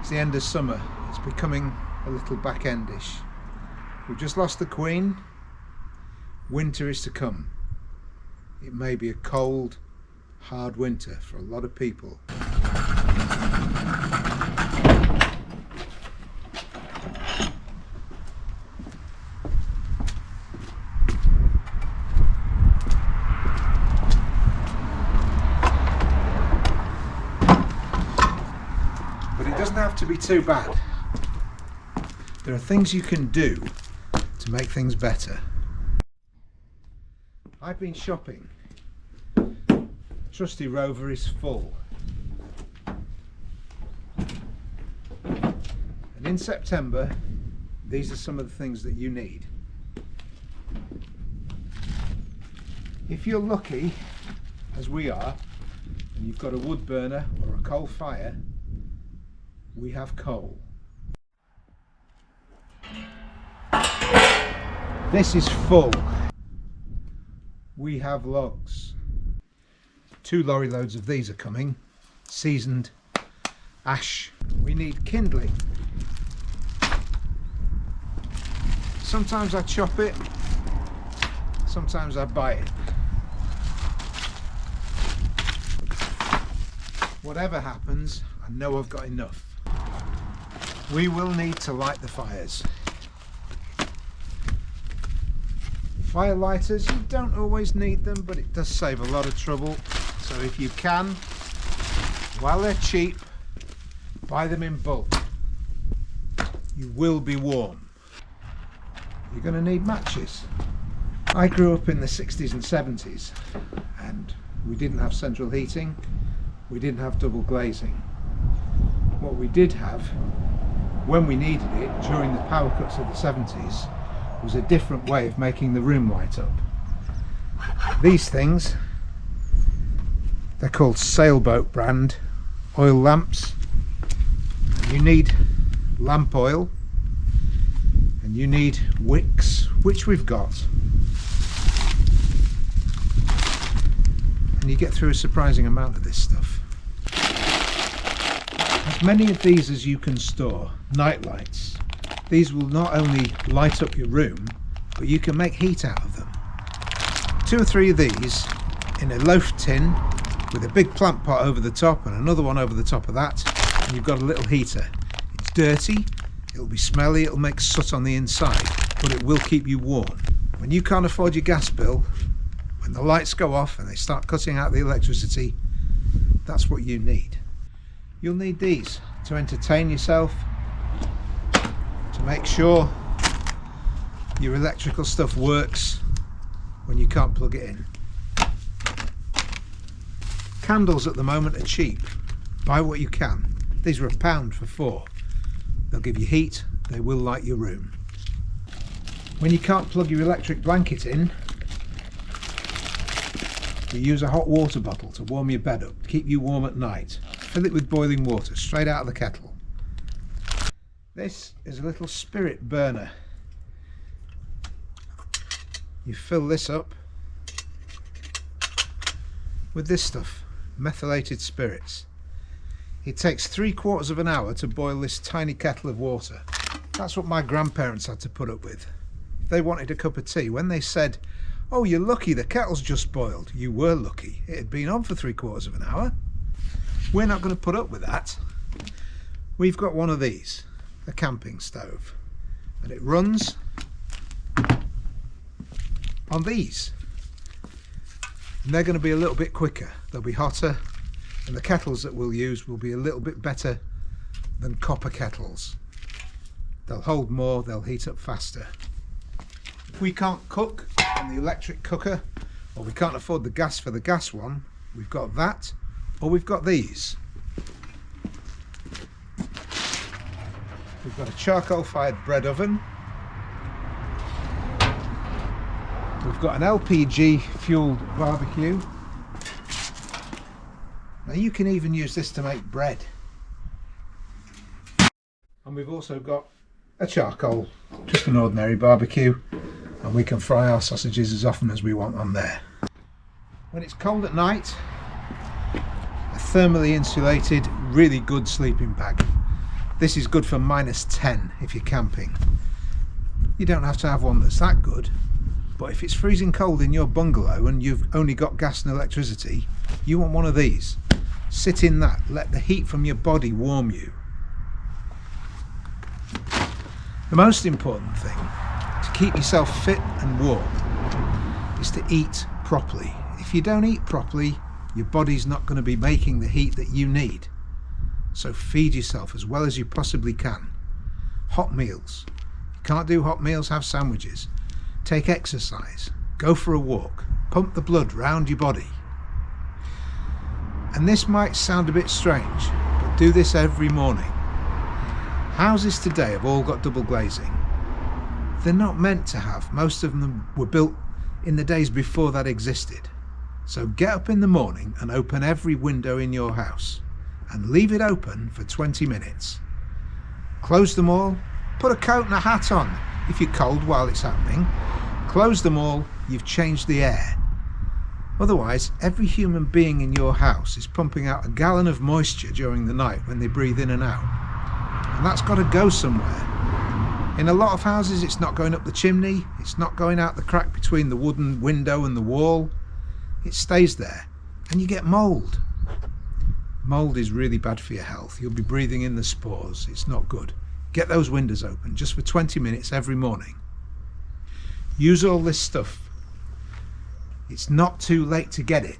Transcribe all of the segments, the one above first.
It's the end of summer. It's becoming a little back-endish. We've just lost the Queen. Winter is to come. It may be a cold, hard winter for a lot of people. But it doesn't have to be too bad. There are things you can do to make things better. I've been shopping. Trusty Rover is full. And in September, these are some of the things that you need. If you're lucky, as we are, and you've got a wood burner or a coal fire, we have coal. This is full. We have logs. 2 lorry loads of these are coming. Seasoned ash. We need kindling. Sometimes I chop it, sometimes I buy it. Whatever happens, I know I've got enough. We will need to light the fires. Fire lighters, you don't always need them, but it does save a lot of trouble. So if you can, while they're cheap, buy them in bulk. You will be warm. You're going to need matches. I grew up in the 60s and 70s, and we didn't have central heating, we didn't have double glazing. What we did have, when we needed it during the power cuts of the 70s, was a different way of making the room light up. These things, they're called Sailboat brand oil lamps. And you need lamp oil and you need wicks, which we've got. And you get through a surprising amount of this stuff. As many of these as you can store, night lights. These will not only light up your room, but you can make heat out of them. 2 or 3 of these in a loaf tin with a big plant pot over the top and another one over the top of that, and you've got a little heater. It's dirty, it'll be smelly, it'll make soot on the inside, but it will keep you warm. When you can't afford your gas bill, when the lights go off and they start cutting out the electricity, that's what you need. You'll need these to entertain yourself, to make sure your electrical stuff works when you can't plug it in. Candles at the moment are cheap. Buy what you can. These are £1 for 4. They'll give you heat, they will light your room. When you can't plug your electric blanket in, you use a hot water bottle to warm your bed up, keep you warm at night. Fill it with boiling water straight out of the kettle. This is a little spirit burner. You fill this up with this stuff, methylated spirits. It takes 3/4 of an hour to boil this tiny kettle of water. That's what my grandparents had to put up with. If they wanted a cup of tea, when they said, "Oh, you're lucky, the kettle's just boiled," you were lucky. It had been on for 3/4 of an hour. We're not going to put up with that. We've got one of these, a camping stove, and it runs on these, and they're going to be a little bit quicker, they'll be hotter, and the kettles that we'll use will be a little bit better than copper kettles. They'll hold more, they'll heat up faster. If we can't cook on the electric cooker, or we can't afford the gas for the gas one, we've got that, or we've got these. We've got a charcoal fired bread oven. We've got an LPG fueled barbecue. Now you can even use this to make bread. And we've also got a charcoal, just an ordinary barbecue, and we can fry our sausages as often as we want on there. When it's cold at night, a thermally insulated, really good sleeping bag. This is good for -10 if you're camping. You don't have to have one that's that good, but if it's freezing cold in your bungalow and you've only got gas and electricity, you want one of these. Sit in that, let the heat from your body warm you. The most important thing to keep yourself fit and warm is to eat properly. If you don't eat properly, your body's not going to be making the heat that you need. So feed yourself as well as you possibly can. Hot meals. If you can't do hot meals, have sandwiches. Take exercise. Go for a walk. Pump the blood round your body. And this might sound a bit strange, but do this every morning. Houses today have all got double glazing. They're not meant to have. Most of them were built in the days before that existed. So get up in the morning and open every window in your house and leave it open for 20 minutes. Close them all, put a coat and a hat on if you're cold while it's happening. Close them all, you've changed the air. Otherwise, every human being in your house is pumping out a gallon of moisture during the night when they breathe in and out. And that's got to go somewhere. In a lot of houses, it's not going up the chimney, it's not going out the crack between the wooden window and the wall. It stays there, and you get mould. Mould is really bad for your health. You'll be breathing in the spores. It's not good. Get those windows open just for 20 minutes every morning. Use all this stuff. It's not too late to get it.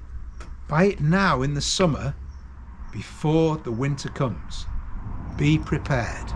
Buy it now in the summer before the winter comes. Be prepared.